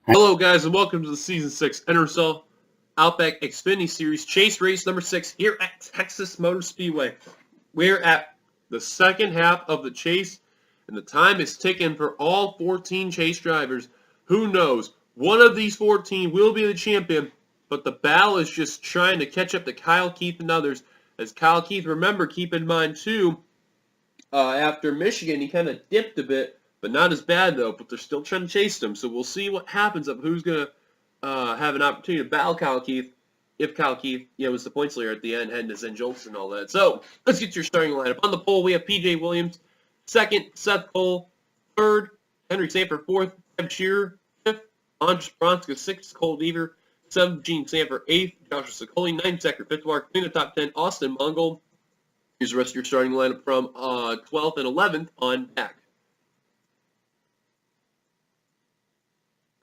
Hello, guys, and welcome to the Season 6 NRSL Outback Xfinity Series Chase Race number 6 here at Texas Motor Speedway. We're at the second half of the chase, and the time is ticking for all 14 chase drivers. Who knows? One of these 14 will be the champion, but the battle is just trying to catch up to Kyle Keith and others. As Kyle Keith, remember, keep in mind, too, after Michigan, he kind of dipped a bit. But not as bad, though, but they're still trying to chase them. So we'll see what happens of who's going to have an opportunity to battle Kyle Keith, if Kyle Keith, was the points leader at the end, heading to St. Jolts and all that. So let's get your starting lineup. On the pole, we have P.J. Williams, second, Seth Cole, third, Henry Sanford, fourth, Kevin Shearer, fifth, Andres Bronska, sixth, Cole Deaver, seventh, Gene Sanford, eighth, Joshua Sicoli, ninth, Zachary Fitzwater, in the top 10, Austin Mongol. Here's the rest of your starting lineup from 12th and 11th on back.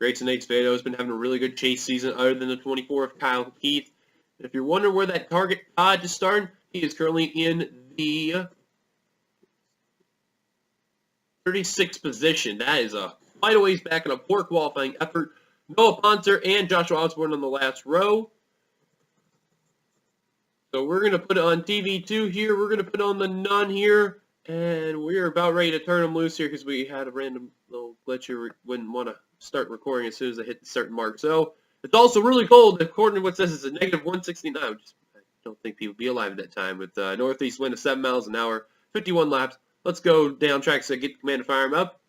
Grayson Nate's Vado has been having a really good chase season other than the 24 of Kyle Keith. And if you're wondering where that target Todd is starting, he is currently in the 36th position. That is quite a ways back in a poor qualifying effort. Noah Ponter and Joshua Osborne on the last row. So we're going to put it on TV2 here. We're going to put on the none here. And we're about ready to turn them loose here because we had a random little glitch here. We wouldn't want to start recording as soon as I hit the certain mark. So it's also really cold. According to what says, it's a negative 169, which I don't think people would be alive at that time. With northeast wind of 7 miles an hour, 51 laps. Let's go down track so I get the command to fire him up.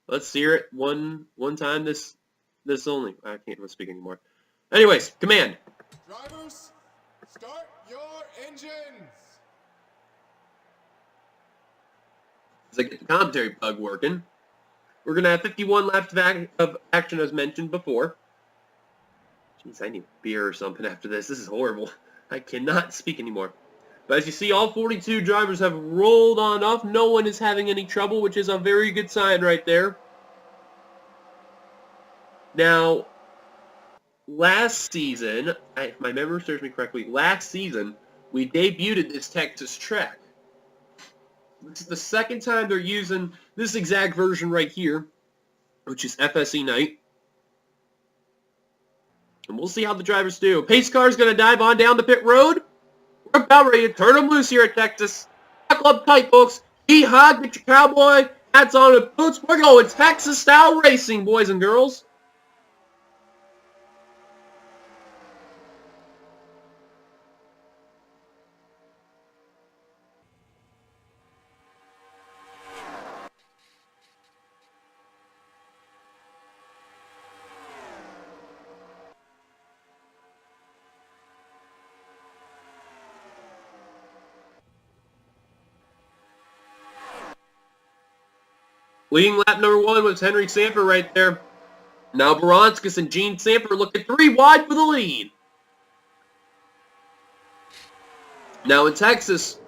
Let's hear it one time. This only. I can't speak anymore. Anyways, command. Drivers, start your engines. As I get the commentary plug working. We're going to have 51 laps of action as mentioned before. Jeez, I need beer or something after this. This is horrible. I cannot speak anymore. But as you see, all 42 drivers have rolled on off. No one is having any trouble, which is a very good sign right there. Now, last season, if my memory serves me correctly, we debuted this Texas track. This is the second time they're using this exact version right here, which is FSE Night. And we'll see how the drivers do. Pace car is going to dive on down the pit road. We're about ready to turn them loose here at Texas. Buckle up tight, folks. Hog, get your cowboy hats on and boots. We're going Texas-style racing, boys and girls. Leading lap number 1 was Henry Sanford right there. Now Baronskis and Gene Sanford looking 3 wide for the lead. Now in Texas,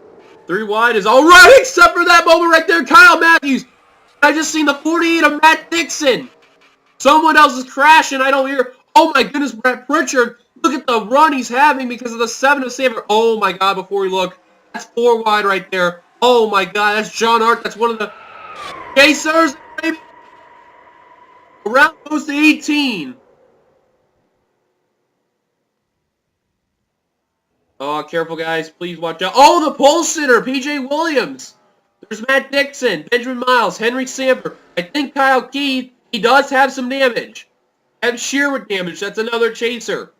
3 wide is all right, except for that moment right there, Kyle Matthews. I just seen the 48 of Matt Dixon. Someone else is crashing. I don't hear. Oh my goodness, Brett Pritchard. Look at the run he's having because of the 7 of Sanford. Oh my God, before we look, that's 4 wide right there. Oh my God, that's John Hart. That's one of the Chasers, baby. Around close to 18. Oh, careful, guys. Please watch out. Oh, the pole sitter, P.J. Williams. There's Matt Dixon, Benjamin Miles, Henry Sanford. I think Kyle Keith, he does have some damage. Have Shear with damage. That's another chaser.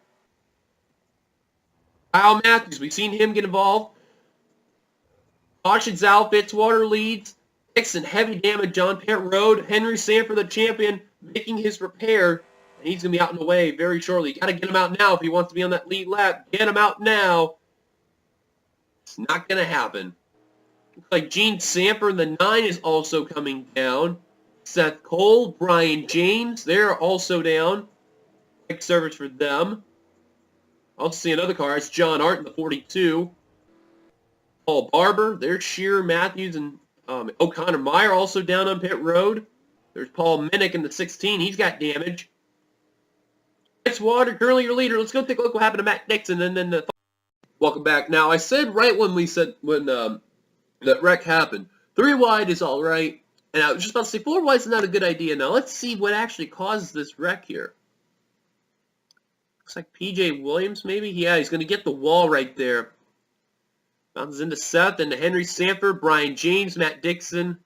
Kyle Matthews, we've seen him get involved. Caution's out. Fitzwater leads. Dixon, heavy damage on pit road. Henry Sanford, the champion, making his repair. And he's going to be out in the way very shortly. Got to get him out now if he wants to be on that lead lap. Get him out now. It's not going to happen. Looks like Gene Sanford, the 9, is also coming down. Seth Cole, Brian James, they're also down. Quick service for them. I'll see another car. It's John Hart in the 42. Paul Barber, there's Shearer, Matthews, and O'Connor Meyer also down on pit road. There's Paul Minnick in the 16. He's got damage. Fitzwater, currently your leader. Let's go take a look what happened to Matt Dixon. And then welcome back. Now, I said right when that wreck happened, 3 wide is all right. And I was just about to say, 4 wide's not a good idea. Now, let's see what actually causes this wreck here. Looks like P.J. Williams, maybe? Yeah, he's going to get the wall right there. Bounces into Seth, into Henry Sanford, Brian James, Matt Dixon.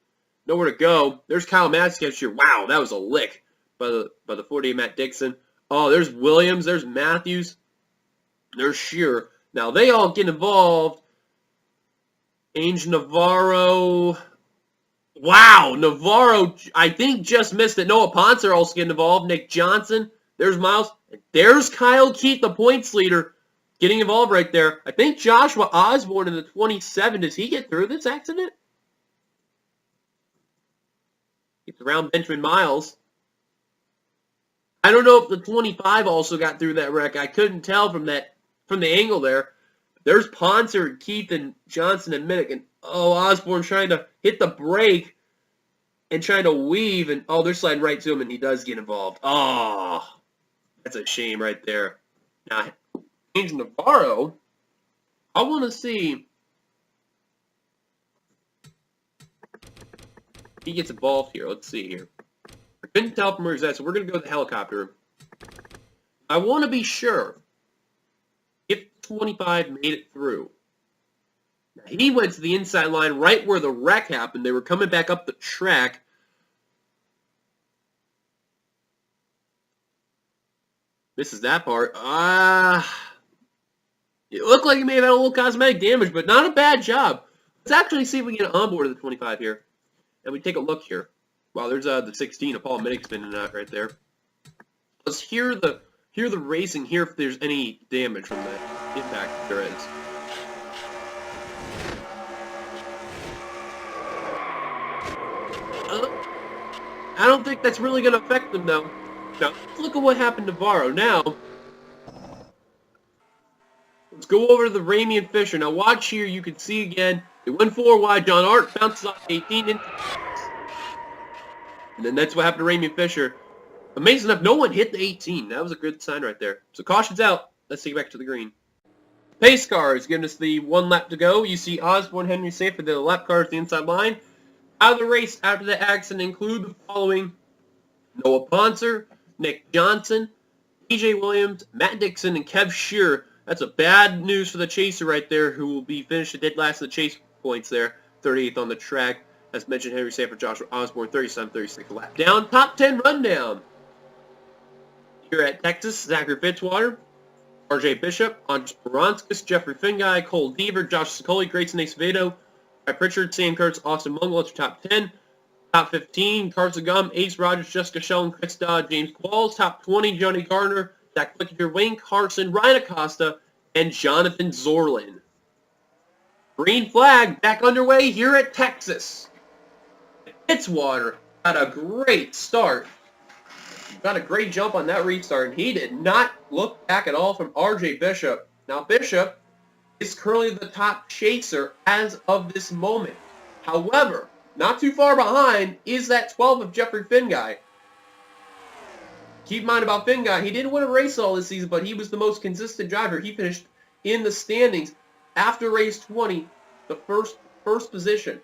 Nowhere to go. There's Kyle Matthews here. Wow, that was a lick by the 48 Matt Dixon. Oh, there's Williams. There's Matthews. There's Shearer. Now, they all get involved. Ainge Navarro. Wow, Navarro, I think, just missed it. Noah Ponce are also getting involved. Nick Johnson. There's Miles. There's Kyle Keith, the points leader, getting involved right there. I think Joshua Osborne in the 27. Does he get through this accident? Gets around Benjamin Miles. I don't know if the 25 also got through that wreck. I couldn't tell from the angle there. There's Poncer, Keith, and Johnson and Minnick. And, oh, Osborne trying to hit the brake and trying to weave. And, oh, they're sliding right to him, and he does get involved. Oh, that's a shame right there. Now, Ainge Navarro, I want to see he gets involved here. Let's see here. I couldn't tell from where he's at, so we're going to go with the helicopter. I want to be sure if 25 made it through. Now, he went to the inside line right where the wreck happened. They were coming back up the track. Misses that part. It looked like he may have had a little cosmetic damage, but not a bad job. Let's actually see if we can get on board of the 25 here. And we take a look here. Wow, there's the 16 of Paul Minnick spinning that right there. Let's hear the racing here if there's any damage from that impact. If there is. I don't think that's really going to affect them, though. Now, let's look at what happened to Navarro. Now, let's go over to the Ramey and Fisher. Now, watch here. You can see again. It went 4 wide. John Art bounces off 18 into. And then that's what happened to Ramey and Fisher. Amazing enough, no one hit the 18. That was a good sign right there. So caution's out. Let's take it back to the green. Pace cars giving us the 1 lap to go. You see Osborne, Henry Sanford, the lap cars, the inside line. Out of the race after the accident include the following: Noah Poncer, Nick Johnson, P.J. Williams, Matt Dixon, and Kev Shearer. That's a bad news for the chaser right there, who will be finished dead last in the chase points there. 38th on the track. As mentioned, Henry Sanford, Joshua Osborne, 37, 36 lap down. Top 10 rundown. Here at Texas, Zachary Fitzwater, R.J. Bishop, Andres Baranskis, Jeffrey Finguy, Cole Deaver, Josh Sicoli, Grayson Acevedo, Brad Pritchard, Sam Kurtz, Austin Mungle. That's your top 10. Top 15, Carson Gum, Ace Rogers, Jessica Shellen, Chris Dodd, James Qualls. Top 20, Johnny Gardner, Zach Flickinger, Wayne Carson, Ryan Acosta, and Jonathan Zorlin. Green flag back underway here at Texas. Fitzwater got a great start. Got a great jump on that restart, and he did not look back at all from R.J. Bishop. Now, Bishop is currently the top chaser as of this moment. However, not too far behind is that 12 of Jeffrey Finguy. Keep in mind about Finguy, he didn't win a race all this season, but he was the most consistent driver. He finished in the standings after race 20, the first position.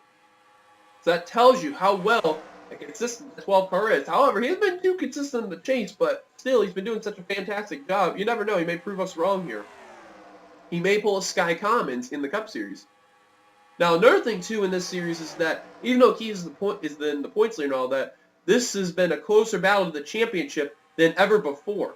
So that tells you how well a consistent the 12 car is. However, he hasn't been too consistent in the chase, but still, he's been doing such a fantastic job. You never know, he may prove us wrong here. He may pull a Sky Commons in the Cup Series. Now, another thing, too, in this series is that even though Keith is in the points leader and all that, this has been a closer battle to the championship than ever before.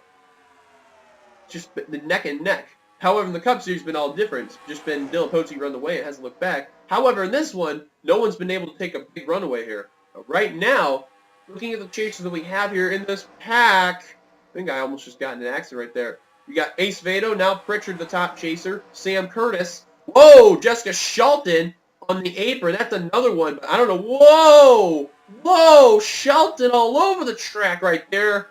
Just been neck and neck. However, in the Cup Series, it's been all different. It's just been Dylan Pote run away. It hasn't looked back. However, in this one, no one's been able to take a big runaway here. But right now, looking at the chasers that we have here in this pack, I think I almost just got in an accident right there. We got Acevedo, now Pritchard, the top chaser. Sam Curtis. Whoa, Jessica Shelton on the apron. That's another one, but I don't know. Whoa! Whoa! Shelton all over the track right there.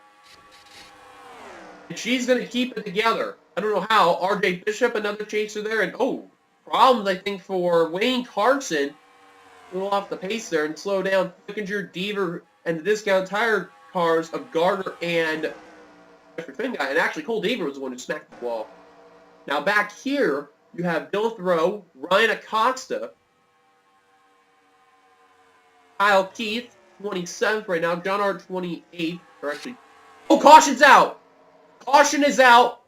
And she's going to keep it together. I don't know how. R.J. Bishop, another chaser there. And, oh, problems, I think, for Wayne Carson. A little off the pace there and slow down. Flickinger, Deaver, and the discount tire cars of Gardner and Jeffrey Finguy. And actually, Cole Deaver was the one who smacked the wall. Now, back here, you have Dylan Thoreau, Ryan Acosta, Kyle Keith, 27th right now. John Hart 28th. Or actually, oh, caution's out. Caution is out.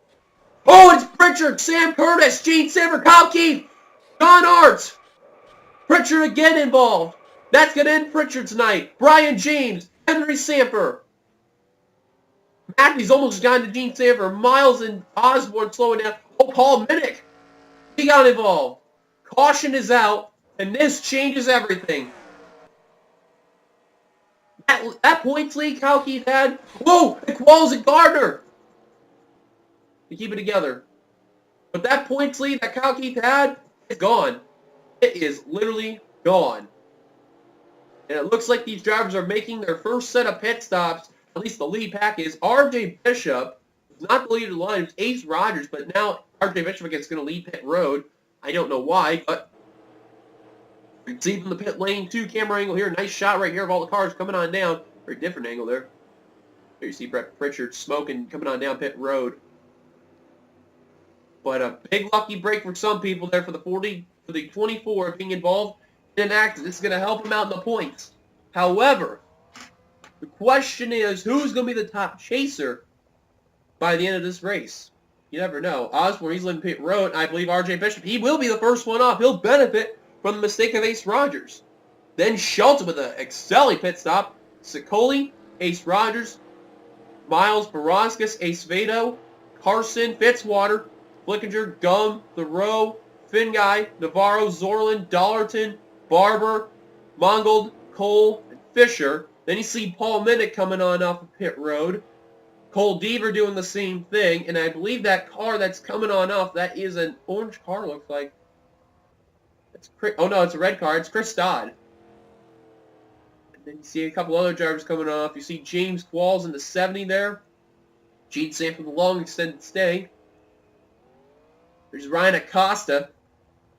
Oh, it's Pritchard, Sam Curtis, Gene Samper, Kyle Keith, John Hart. Pritchard again involved. That's going to end Pritchard's night. Brian James, Henry Samper. Matthews almost gone to Gene Samper. Miles and Osborne slowing down. Oh, Paul Minnick. He got involved. Caution is out, and this changes everything. That points lead Kyle Keith had. Whoa! It Qualls and Gardner to keep it together. But that points lead that Kyle Keith had is gone. It is literally gone. And it looks like these drivers are making their first set of pit stops. At least the lead pack is RJ Bishop. Not the leader of the line. It's Ace Rogers. But now RJ Bishop is going to lead pit road. I don't know why, but you can see from the pit lane 2 camera angle here. Nice shot right here of all the cars coming on down. Very different angle there. There you see Brett Pritchard smoking coming on down pit road. But a big lucky break for some people there for the 24 being involved in an accident. This is going to help him out in the points. However, the question is, who's going to be the top chaser by the end of this race? You never know. Osborne, he's leading pit road. I believe RJ Bishop, he will be the first one off. He'll benefit from the mistake of Ace Rogers. Then Shelton with an excelling pit stop. Sicoli, Ace Rogers, Miles, Baraskis, Ace Vado, Carson, Fitzwater, Flickinger, Gum, Thoreau, Finguy, Navarro, Zorlin, Dollarton, Barber, Mongold, Cole, and Fisher. Then you see Paul Minnick coming on off of pit road. Cole Deaver doing the same thing. And I believe that car that's coming on off, that is an orange car, looks like. Oh no, it's a red car. It's Chris Dodd. And then you see a couple other drivers coming off. You see James Qualls in the 70 there. Gene Samper the long extended stay. There's Ryan Acosta,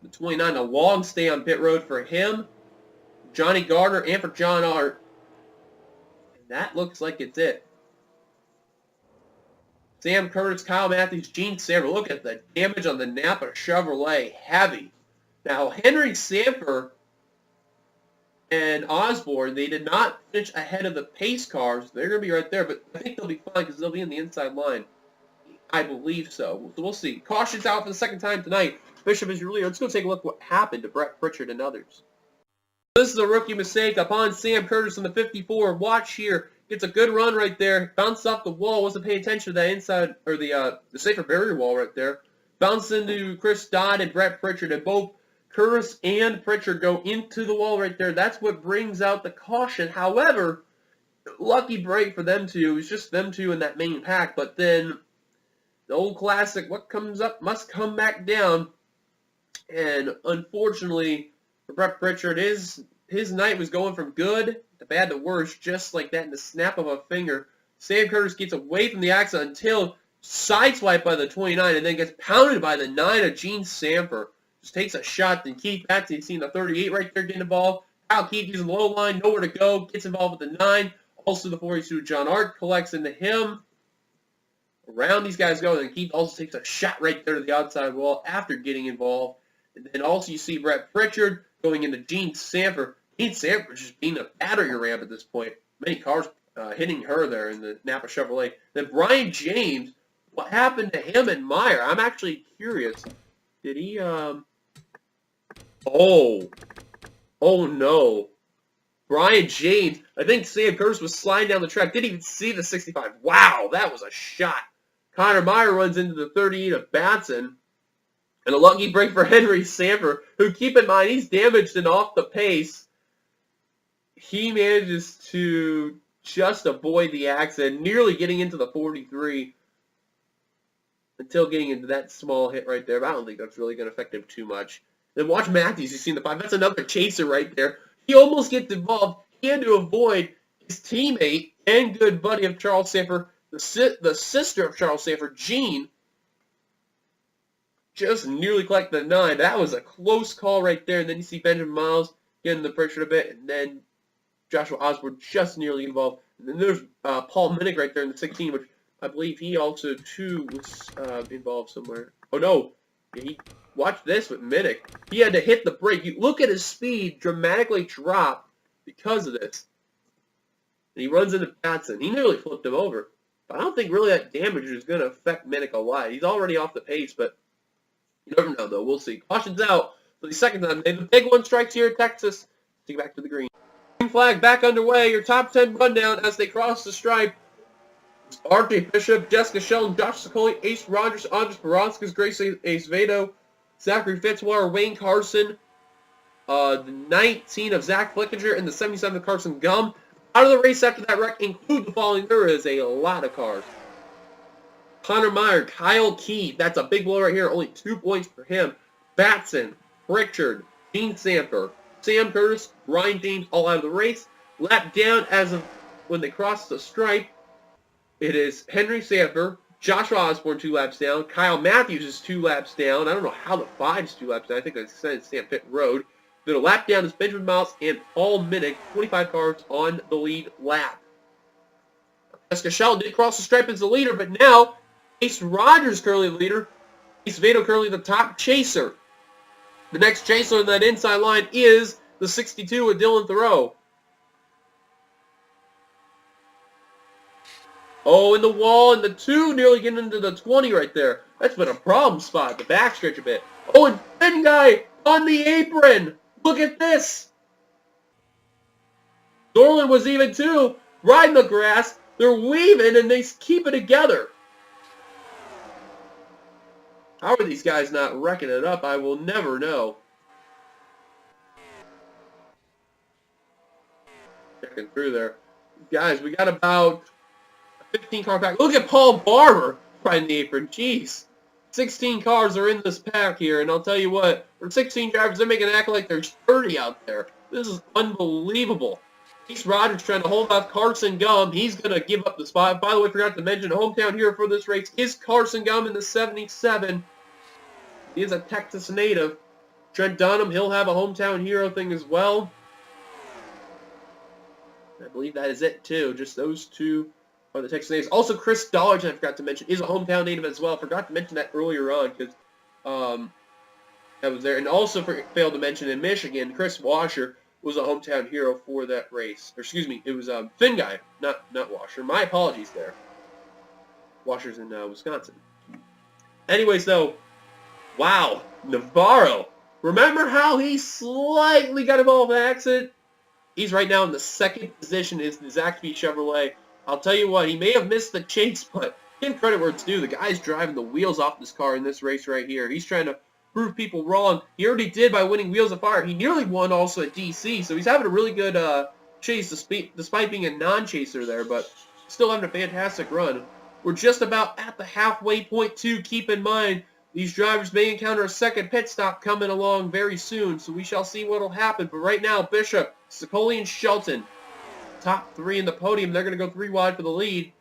the 29, a long stay on pit road for him. Johnny Gardner and for John Hart. And that looks like it's it. Sam Curtis, Kyle Matthews, Gene Samper. Look at the damage on the Napa Chevrolet. Heavy. Now, Henry Samper and Osborne, they did not finish ahead of the pace cars. They're going to be right there, but I think they'll be fine because they'll be in the inside line. I believe so. So we'll see. Caution's out for the second time tonight. Bishop is your leader. Let's go take a look at what happened to Brett Pritchard and others. This is a rookie mistake upon Sam Curtis on the 54. Watch here. Gets a good run right there. Bounced off the wall. Wasn't paying attention to that inside, or the safer barrier wall right there. Bounced into Chris Dodd and Brett Pritchard. And both Curtis and Pritchard go into the wall right there. That's what brings out the caution. However, lucky break for them two. It was just them two in that main pack. But then the old classic, what comes up must come back down. And unfortunately for Brett Pritchard, his night was going from good to bad to worse, just like that in the snap of a finger. Sam Curtis gets away from the accident until sideswiped by the 29 and then gets pounded by the 9 of Gene Samper. Just takes a shot. Then Keith Patsy, you see the 38 right there getting involved. Kyle Keith using the low line, nowhere to go, gets involved with the 9. Also the 42, John Hart collects into him. Around these guys go, and Keith also takes a shot right there to the outside wall after getting involved. And then also you see Brett Pritchard going into Gene Samper. Gene Samper just being a battery ram at this point. Many cars hitting her there in the Napa Chevrolet. Then Brian James, what happened to him and Meyer? I'm actually curious. Did he, Oh no. Brian James, I think Sam Curtis was sliding down the track. Didn't even see the 65. Wow, that was a shot. Connor Meyer runs into the 38 of Batson. And a lucky break for Henry Samper, who, keep in mind, he's damaged and off the pace. He manages to just avoid the accident, nearly getting into the 43 until getting into that small hit right there. But I don't think that's really going to affect him too much. Then watch Matthews. You see the 5. That's another chaser right there. He almost gets involved. He had to avoid his teammate and good buddy of Charles Samper, the sister of Charles Samper, Jean. Just nearly collected the 9. That was a close call right there. And then you see Benjamin Miles getting the pressure a bit. And then Joshua Osborne just nearly involved. And then there's Paul Minnick right there in the 16, which I believe he also, too, was involved somewhere. Oh, no. Watch this with Minnick. He had to hit the brake. You look at his speed dramatically drop because of this. And he runs into Batson. He nearly flipped him over. But I don't think really that damage is going to affect Minnick a lot. He's already off the pace, but you never know, though. We'll see. Caution's out for the second time. The big one strikes here at Texas. Take it back to the green. Green flag back underway. Your top 10 rundown as they cross the stripe. RJ Bishop, Jessica Sheldon, Josh Sicoli, Ace Rogers, Andres Baranskis, Grace Acevedo, Zachary Fitzwater, Wayne Carson, the 19 of Zach Flickinger, and the 77 of Carson Gum. Out of the race after that wreck include the following. There is a lot of cars. Connor Meyer, Kyle Key, that's a big blow right here, only 2 points for him. Batson, Pritchard, Gene Sanford, Sam Curtis, Ryan James, all out of the race. Lap down as of when they cross the stripe. It is Henry Sanford, Joshua Osborne 2 laps down, Kyle Matthews is 2 laps down. I don't know how the 5 is 2 laps down. I think that's Sam Pitt Road. Then a lap down is Benjamin Miles and Paul Minnick, 25 cars on the lead lap. Jessica Sheldon did cross the stripe as the leader, but now Ace Rogers currently the leader. Ace Vado currently the top chaser. The next chaser on that inside line is the 62 with Dylan Thoreau. Oh, in the wall, and the 2 nearly getting into the 20 right there. That's been a problem spot, the backstretch a bit. Oh, and Finn guy on the apron. Look at this. Dorland was even too, riding the grass. They're weaving, and they keep it together. How are these guys not wrecking it up? I will never know. Checking through there. Guys, we got about 15 car pack. Look at Paul Barber riding the apron. Jeez. 16 cars are in this pack here, and I'll tell you what, for 16 drivers, they're making it act like there's 30 out there. This is unbelievable. Ace Rogers trying to hold off Carson Gum. He's going to give up the spot. By the way, forgot to mention, hometown hero for this race is Carson Gum in the 77. He is a Texas native. Trent Dunham, he'll have a hometown hero thing as well. I believe that is it, too. Just those 2 are the Texas natives. Also, Chris Dollarton, I forgot to mention, is a hometown native as well. Forgot to mention that earlier on because that was there. And also failed to mention in Michigan, Chris Washer was a hometown hero for that race. Or excuse me, it was Finn guy, not Washer. My apologies there. Washer's in Wisconsin. Anyways, though, wow, Navarro. Remember how he slightly got involved in an accident? He's right now in the second position is the Zaxby Chevrolet. I'll tell you what, he may have missed the chase, but give credit where it's due. The guy's driving the wheels off this car in this race right here. He's trying to prove people wrong. He already did by winning Wheels of Fire. He nearly won also at DC, so he's having a really good chase despite being a non-chaser there, but still having a fantastic run. We're just about at the halfway point, too. Keep in mind, these drivers may encounter a second pit stop coming along very soon, so we shall see what will happen. But right now, Bishop, Sicoli, and Shelton, top 3 in the podium. They're going to go 3 wide for the lead.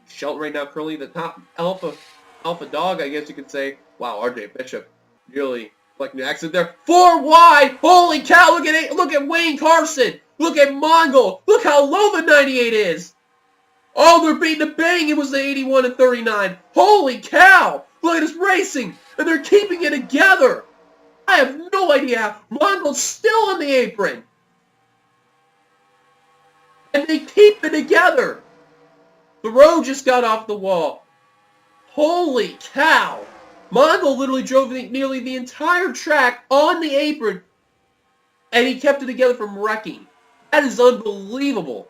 Shelton right now currently the top alpha dog, I guess you could say. Wow, RJ Bishop really like an accident there. 4 wide! Holy cow, look at Wayne Carson! Look at Mongol! Look how low the 98 is! Oh, they're beating the bang! It was the 81 and 39. Holy cow! Look at this racing! And they're keeping it together! I have no idea how. Mongol's still on the apron! And they keep it together! The road just got off the wall. Holy cow! Mongol literally drove nearly the entire track on the apron, and he kept it together from wrecking. That is unbelievable.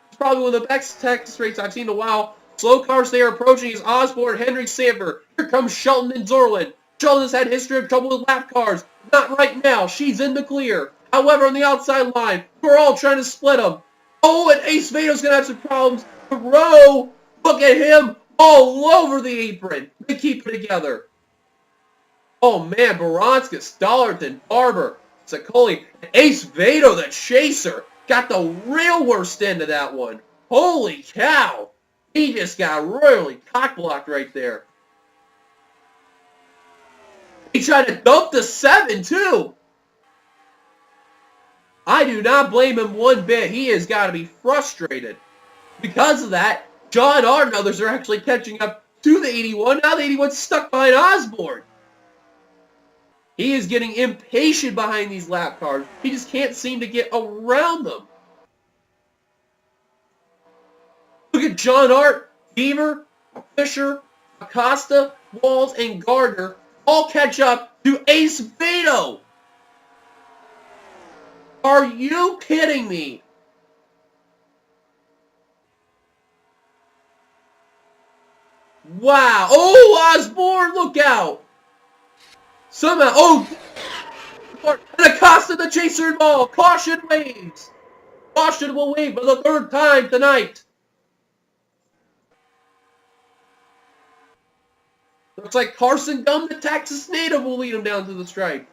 It's probably one of the best Texas races I've seen in a while. Slow cars they are approaching is Osborne, Henry Sanford. Here comes Shelton and Zorlin. Shelton has had history of trouble with lap cars. Not right now. She's in the clear. However, on the outside line, we're all trying to split them. Oh, and Ace Vado's going to have some problems. Thoreau, look at him, all over the apron. They keep it together. Oh, man, Baranskis, Dollarton, Barber, Sicoli, Ace Vado, the chaser, got the real worst end of that one. Holy cow. He just got royally cock-blocked right there. He tried to dump the 7, too. I do not blame him one bit. He has got to be frustrated. Because of that, John R. and others are actually catching up to the 81. Now the 81's stuck behind Osborne. He is getting impatient behind these lap cars. He just can't seem to get around them. John Hart, Beaver, Fisher, Acosta, Walls, and Gardner all catch up to Ace Vito. Are you kidding me? Wow. Oh, Osborne, look out. Somehow, oh, and Acosta the chaser involved. Caution waves. Caution will wave for the third time tonight. Looks like Carson Gum, the Texas native, will lead him down to the stripe.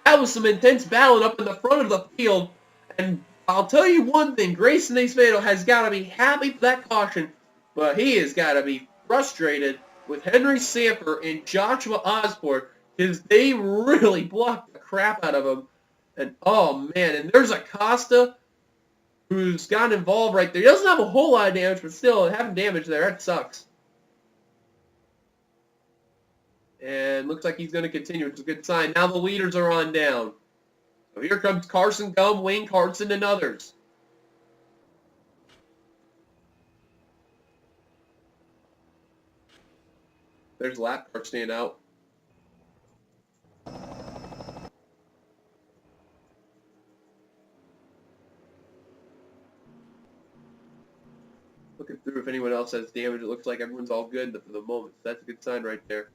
That was some intense battling up in the front of the field. And I'll tell you one thing, Grayson Ace Vito has got to be happy for that caution, but he has got to be frustrated with Henry Sanford and Joshua Osborne because they really blocked the crap out of him. And oh man, and there's Acosta who's gotten involved right there. He doesn't have a whole lot of damage, but still having damage there, that sucks. And looks like he's going to continue, which is a good sign. Now the leaders are on down. So here comes Carson Gum, Wayne Carson, and others. There's lap car staying out. Looking through if anyone else has damage. It looks like everyone's all good for the moment. So that's a good sign right there.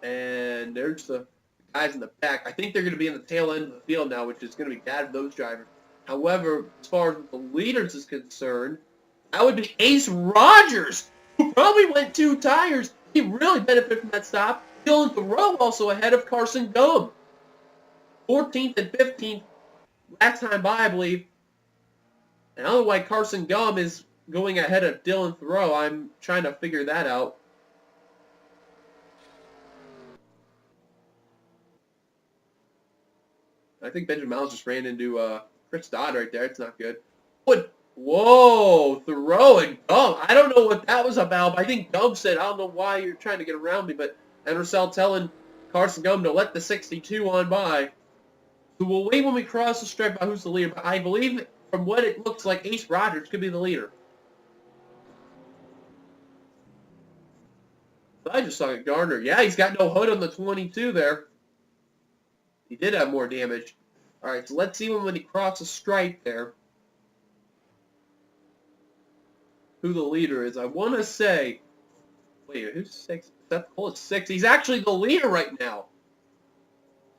And there's the guys in the back. I think they're going to be in the tail end of the field now, which is going to be bad for those drivers. However, as far as the leaders is concerned, that would be Ace Rogers, who probably went 2 tires. He really benefited from that stop. Dylan Thoreau also ahead of Carson Gum. 14th and 15th last time by, I believe. And I don't know why Carson Gum is going ahead of Dylan Thoreau. I'm trying to figure that out. I think Benjamin Miles just ran into Chris Dodd right there. It's not good. Whoa, Thoreau and Gum. I don't know what that was about, but I think Gum said, I don't know why you're trying to get around me, but NRSL telling Carson Gum to let the 62 on by. So we'll wait when we cross the stripe about who's the leader, but I believe from what it looks like, Ace Rogers could be the leader. So I just saw Gardner. Yeah, he's got no hood on the 22 there. He did have more damage. All right, so let's see when he crosses stripe there who the leader is. I want to say, wait, who's 6? Seth Cole is 6. He's actually the leader right now.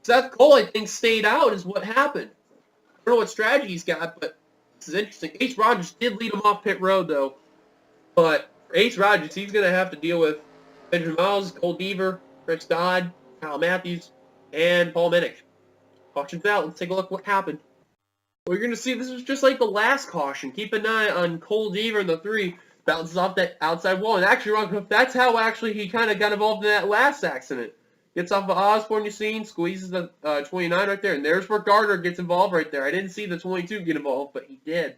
Seth Cole, I think, stayed out is what happened. I don't know what strategy he's got, but this is interesting. Ace Rogers did lead him off pit road, though. But for Ace Rogers, he's going to have to deal with Benjamin Miles, Cole Deaver, Chris Dodd, Kyle Matthews, and Paul Minnick. Caution's out. Let's take a look what happened. Well, you're going to see this is just like the last caution. Keep an eye on Cole Deaver in the 3. Bounces off that outside wall. And actually, Ron, that's how actually he kind of got involved in that last accident. Gets off of Osborne, you seen, squeezes the 29 right there. And there's where Gardner gets involved right there. I didn't see the 22 get involved, but he did.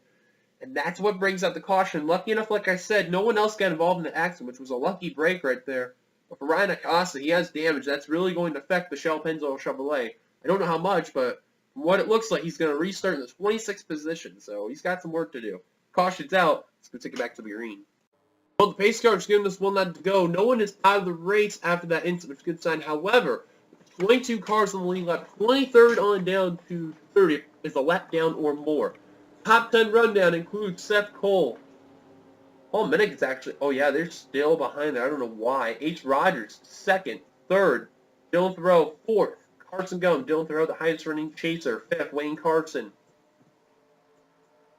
And that's what brings out the caution. Lucky enough, like I said, no one else got involved in the accident, which was a lucky break right there. But for Ryan Acosta, he has damage. That's really going to affect the Shell Pennzoil Chevrolet. I don't know how much, but from what it looks like, he's going to restart in the 26th position. So he's got some work to do. Caution's out. Let's go take it back to the green. Well, the pace car is giving us 1 lap to go. No one is out of the race after that incident, which is a good sign. However, 22 cars on the lead lap, 23rd on down to 30th is a lap down or more. Top 10 rundown includes Seth Cole. Paul Minnick is actually, oh yeah, they're still behind there. I don't know why. Ace Rogers, 2nd. 3rd. Dylan Thoreau, 4th. Carson Gum, Dylan Thoreau, the highest running chaser. 5th, Wayne Carson.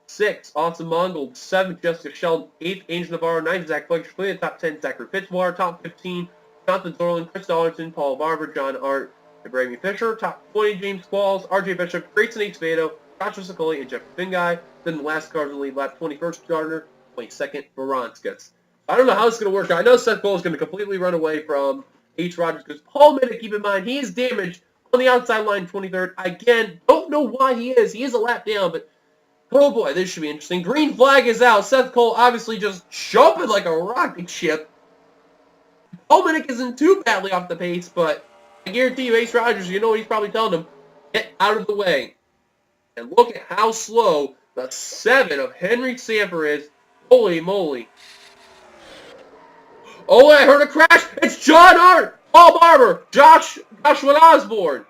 6th, Austin Mongold. 7th, Jessica Sheldon. 8th, Angel Navarro. 9th, Zach Fletcher. Top 10, Zachary Fitzwater. Top 15, Jonathan Thorland, Chris Dollarton, Paul Barber, John Art, and Brady Fisher. Top 20, James Qualls, RJ Bishop, Grayson H. Vado, Joshua Sicoli, and Jeff Finguy. Then the last cars in the lead lap, 21st, Gardner. 22nd, Baranskis. I don't know how it's going to work. I know Seth Cole is going to completely run away from H. Rogers because Paul Minnick, keep in mind, he is damaged on the outside line, 23rd. Again, don't know why he is. He is a lap down, but oh boy, this should be interesting. Green flag is out. Seth Cole obviously just jumping like a rocket ship. Paul Minnick isn't too badly off the pace, but I guarantee you, Ace Rogers, you know what he's probably telling him? Get out of the way. And look at how slow the 7 of Henry Sanford is. Holy moly. Oh, I heard a crash. It's John Hart, Paul Barber, Joshua Osborne,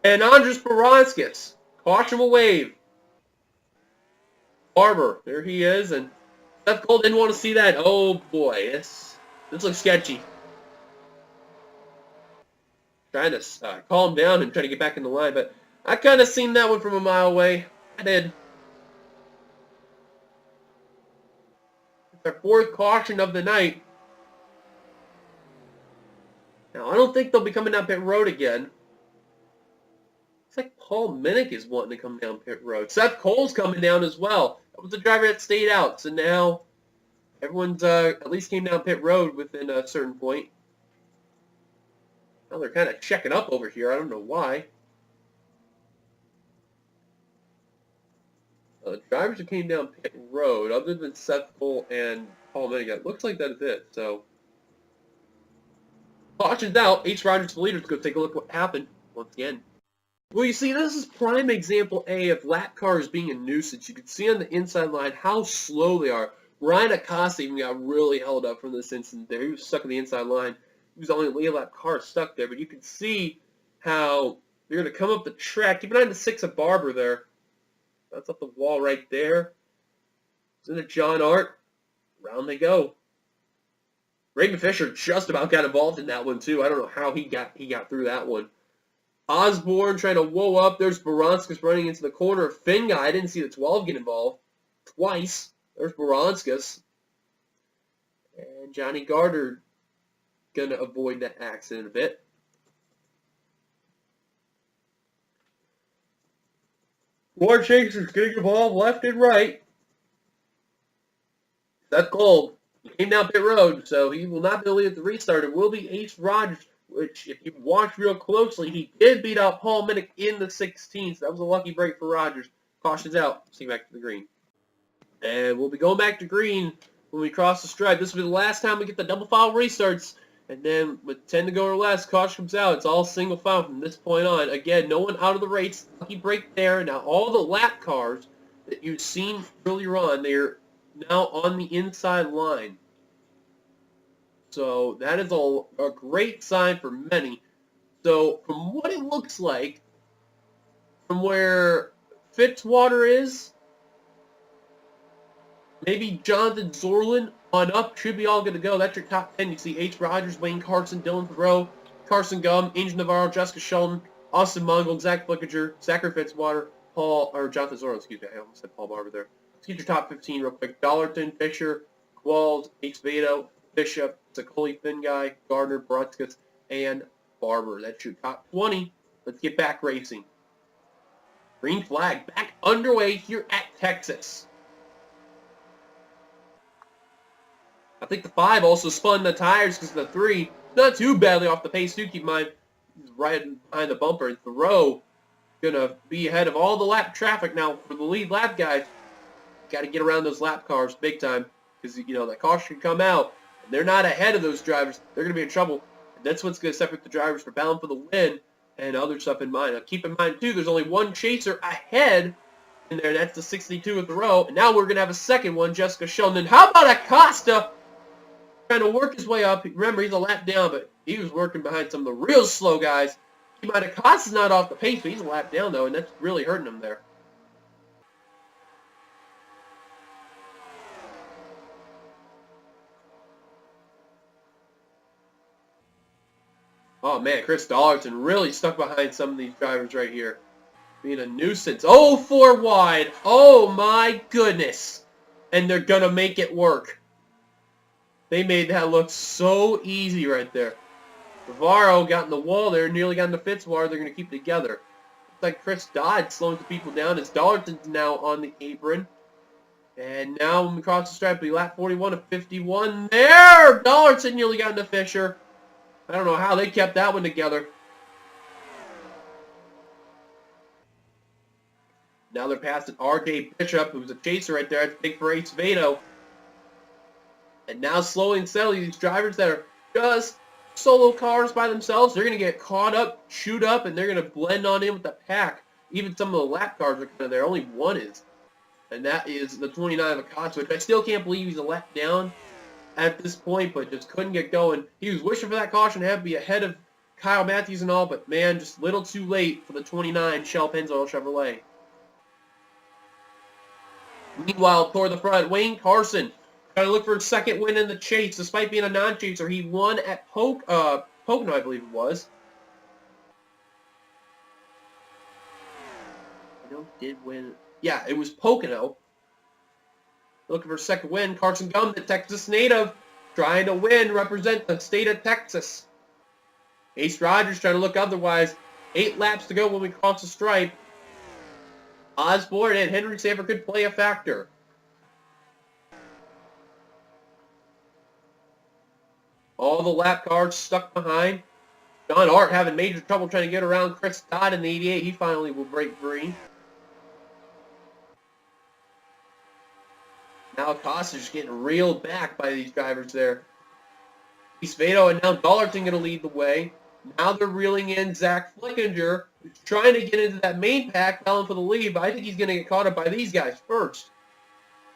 and Andres Baranskis. Caution will wave. Barber, there he is, and Seth Cole didn't want to see that. Oh boy, this looks sketchy. Trying to calm down and try to get back in the line, but I kind of seen that one from a mile away. I did. It's our 4th caution of the night. Now, I don't think they'll be coming down pit road again. It's like Paul Minnick is wanting to come down pit road. Seth Cole's coming down as well. That was the driver that stayed out. So now everyone's at least came down pit road within a certain point. Now they're kind of checking up over here. I don't know why. The drivers who came down pit road, other than Seth Cole and Paul Minnick, it looks like that's it. So caution's out. H. Rogers, the leader. Let's go take a look at what happened once again. Well, you see, this is prime example A of lap cars being a nuisance. You can see on the inside line how slow they are. Ryan Acosta even got really held up from this incident there. He was stuck on the inside line. He was the only late lap car stuck there. But you can see how they're going to come up the track. Keep an eye on the 6 of Barber there. That's up the wall right there. Isn't it John Hart? Round they go. Raymond Fisher just about got involved in that one too. I don't know how he got through that one. Osborne trying to whoa up. There's Baranskis running into the corner. Finn guy. I didn't see the 12 get involved. Twice. There's Baranskis. And Johnny Gardner going to avoid that accident a bit. More chasers getting involved left and right. Seth Cole. He came down pit road, so he will not be able to lead at the restart. It will be Ace Rogers, which, if you watch real closely, he did beat out Paul Minnick in the 16th. So that was a lucky break for Rogers. Caution's out. See back to the green. And we'll be going back to green when we cross the stripe. This will be the last time we get the double file restarts. And then with 10 to go or less, caution comes out. It's all single file from this point on. Again, no one out of the race. Lucky break there. Now, all the lap cars that you've seen earlier on, they're now on the inside line. So that is a great sign for many. So from what it looks like, from where Fitzwater is, maybe Jonathan Zorlin on up should be all good to go. That's your top 10. You see H. Rogers, Wayne Carson, Dylan Thoreau, Carson Gum, Angel Navarro, Jessica Sheldon, Austin Mongold, Zach Flickinger, Zachary Fitzwater, Jonathan Zorlin, excuse me, I almost said Paul Barber there. Let's get your top 15 real quick. Dollarton, Fisher, Qualls, H. Vado, Bishop, Sicoli, Finguy, Gardner, Baranskis, and Barber. That's your top 20. Let's get back racing. Green flag back underway here at Texas. I think the 5 also spun the tires because the 3, not too badly off the pace too. Keep in mind, he's right behind the bumper. Thoreau going to be ahead of all the lap traffic now for the lead lap guys. Got to get around those lap cars big time because, you know, that caution can come out. And they're not ahead of those drivers. They're going to be in trouble. And that's what's going to separate the drivers for bound for the win and other stuff in mind. Now, keep in mind, too, there's only one chaser ahead in there. That's the 62 of Thoreau. And now we're going to have a second one, Jessica Sheldon. And how about Acosta trying to work his way up? Remember, he's a lap down, but he was working behind some of the real slow guys. Keep in mind, Acosta's not off the pace, but he's a lap down, though, and that's really hurting him there. Oh, man, Chris Dollarton really stuck behind some of these drivers right here. Being a nuisance. Oh, 4 wide. Oh, my goodness. And they're going to make it work. They made that look so easy right there. Navarro got in the wall there, nearly got in the Fitzwater. They're going to keep it together. Looks like Chris Dodd slowing some people down as Dollarton's now on the apron. And now when we cross the stripe, we lap 41 of 51. There! Dollarton nearly got into Fisher. I don't know how they kept that one together. Now they're passing R.J. Bishop, who's a chaser right there. That's big for Ace Vado. And now slowly and steadily, these drivers that are just solo cars by themselves, they're going to get caught up, shoot up, and they're going to blend on in with the pack. even some of the lap cars are kind of there. Only one is, and that is the 29 of Acosta, which I still can't believe he's a lap down at this point, but just couldn't get going. He was wishing for that caution to have to be ahead of Kyle Matthews and all, but man, just a little too late for the 29 Shell Pennzoil Chevrolet. Meanwhile, toward the front, Wayne Carson trying to look for a second win in the chase, despite being a non-chaser. He won at Pocono, I believe it was. Did win. Yeah, it was Pocono. Looking for a second win. Carson Gum, the Texas native, trying to win, represent the state of Texas. Ace Rogers trying to look otherwise. 8 laps to go when we cross the stripe. Osborne and Henry Sanford could play a factor. All the lap cars stuck behind. John Hart having major trouble trying to get around Chris Dodd in the 88. He finally will break free. Now Acosta's just getting reeled back by these drivers there. East Vado and now Dollarton going to lead the way. Now they're reeling in Zach Flickinger, who's trying to get into that main pack, battling for the lead, but I think he's going to get caught up by these guys first.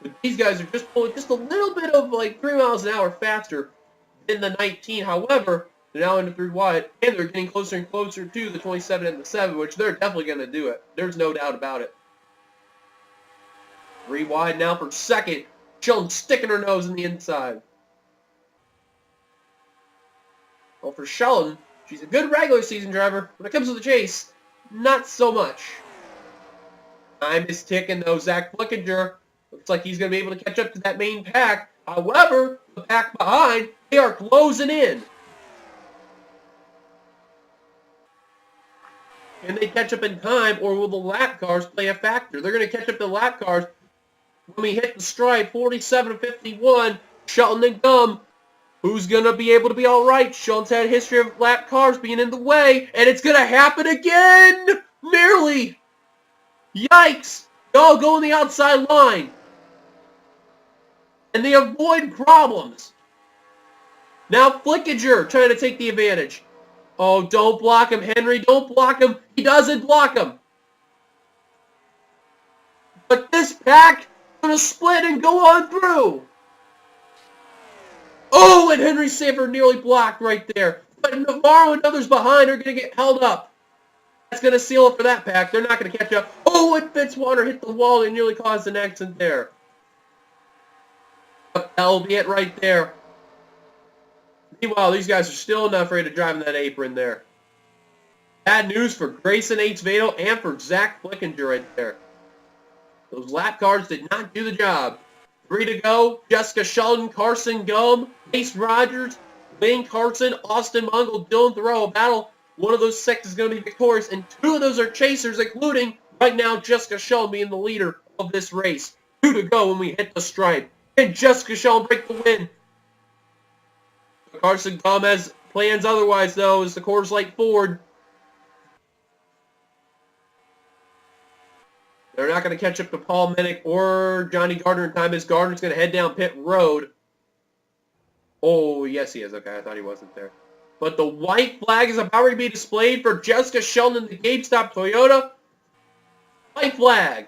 But these guys are just pulling just a little bit of like 3 miles an hour faster than the 19. However, they're now into 3 wide, and they're getting closer and closer to the 27 and the 7, which they're definitely going to do it. There's no doubt about it. 3 wide now for second. Sheldon sticking her nose in the inside. Well, for Sheldon, she's a good regular season driver. When it comes to the chase, not so much. Time is ticking, though. Zach Flickinger looks like he's going to be able to catch up to that main pack. However, the pack behind, they are closing in. Can they catch up in time, or will the lap cars play a factor? They're going to catch up the lap cars when we hit the stripe. 47-51, Shelton and Gum. Who's going to be able to be all right? Shelton's had a history of lap cars being in the way, and it's going to happen again! Nearly! Yikes! Y'all go on the outside line. And they avoid problems. Now Flickinger trying to take the advantage. Oh, don't block him, Henry. Don't block him. He doesn't block him. But this pack is going to split and go on through. Oh, and Henry Sanford nearly blocked right there. But Navarro and others behind are going to get held up. That's going to seal it for that pack. They're not going to catch up. Oh, and Fitzwater hit the wall and nearly caused an accident there. But that'll be it right there. Meanwhile, these guys are still not afraid of driving that apron there. Bad news for Grayson H. Vado and for Zach Flickinger right there. Those lap cars did not do the job. 3 to go. Jessica Sheldon, Carson Gum, Ace Rogers, Wayne Carson, Austin Mungle, Dylan Thoreau. A battle. One of those 6 is going to be victorious, and 2 of those are chasers, including, right now, Jessica Sheldon being the leader of this race. 2 to go when we hit the stripe. Can Jessica Sheldon break the win? Carson Gum has plans otherwise, though, as the Coors Light Ford. They're not going to catch up to Paul Minnick or Johnny Gardner in time, as Gardner's going to head down pit road. Oh, yes, he is. Okay, I thought he wasn't there. But the white flag is about to be displayed for Jessica Sheldon in the GameStop Toyota. White flag.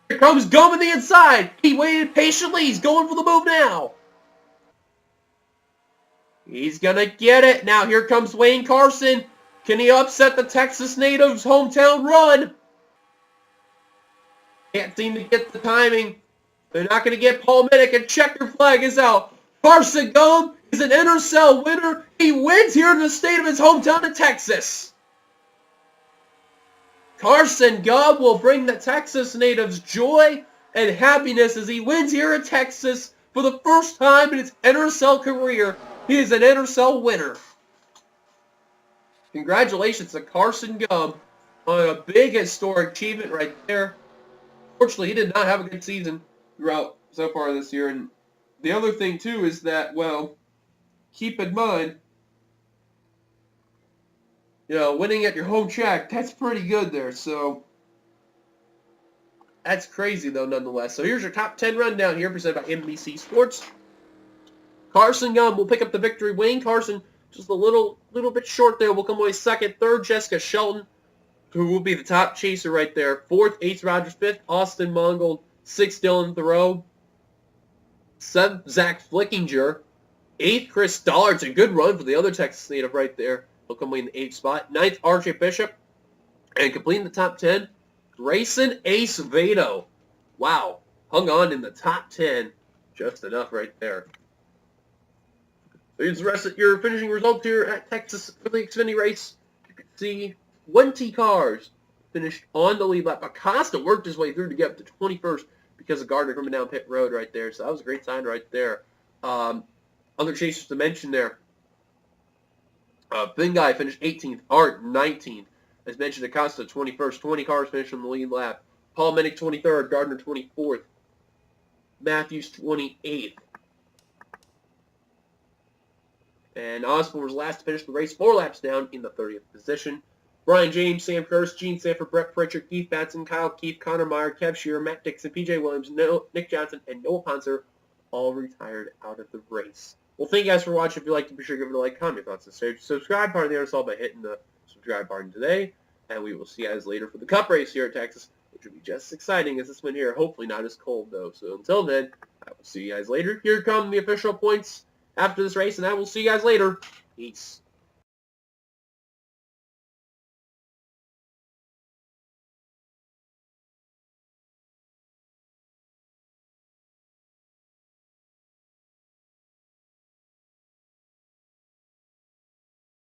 Here comes Gum on the inside. He waited patiently. He's going for the move now. He's going to get it. Now here comes Wayne Carson. Can he upset the Texas native's hometown run? Can't seem to get the timing. They're not going to get Paul Minnick, and checker flag is out. Carson Gum is an NRSL winner. He wins here in the state of his hometown of Texas. Carson Gum will bring the Texas natives joy and happiness as he wins here in Texas for the first time in his NRSL career. He is an NRSL winner. Congratulations to Carson Gum on a big historic achievement right there. Fortunately, he did not have a good season throughout so far this year. And the other thing, too, is that, well, keep in mind, winning at your home track, that's pretty good there. So, that's crazy, though, nonetheless. So, here's your top 10 rundown here, presented by NBC Sports. Carson Gum will pick up the victory. Wayne Carson, just a little bit short there, will come away second. Third, Jessica Shelton. who will be the top chaser right there. 4th, Ace Rogers. 5th, Austin Mongold. 6th, Dylan Thoreau. 7th, Zach Flickinger. 8th, Chris Dollards. A good run for the other Texas native right there. He'll come in the 8th spot. 9th, RJ Bishop. And completing the top 10, Grayson Ace Vado. Wow. Hung on in the top 10. Just enough right there. Here's the rest of your finishing results here at Texas for the Xfinity race. You can see 20 cars finished on the lead lap. Acosta worked his way through to get up to 21st because of Gardner coming down pit road right there. So that was a great sign right there. Other chasers to mention there. Thin Guy finished 18th. Art 19th. As mentioned, Acosta 21st. 20 cars finished on the lead lap. Paul Minnick 23rd. Gardner 24th. Matthews 28th. And Osborne was last to finish the race 4 laps down in the 30th position. Brian James, Sam Curtis, Gene Sanford, Brett Pritchard, Keith Batson, Kyle Keith, Connor Meyer, Kev Shearer, Matt Dixon, PJ Williams, Nick Johnson, and Noah Ponser all retired out of the race. Well, thank you guys for watching. If you liked it, be sure to give it a like, comment, thoughts, and subscribe part of the NRSL by hitting the subscribe button today. And we will see you guys later for the Cup race here at Texas, which will be just as exciting as this one here. Hopefully not as cold, though. So until then, I will see you guys later. Here come the official points after this race, and I will see you guys later. Peace.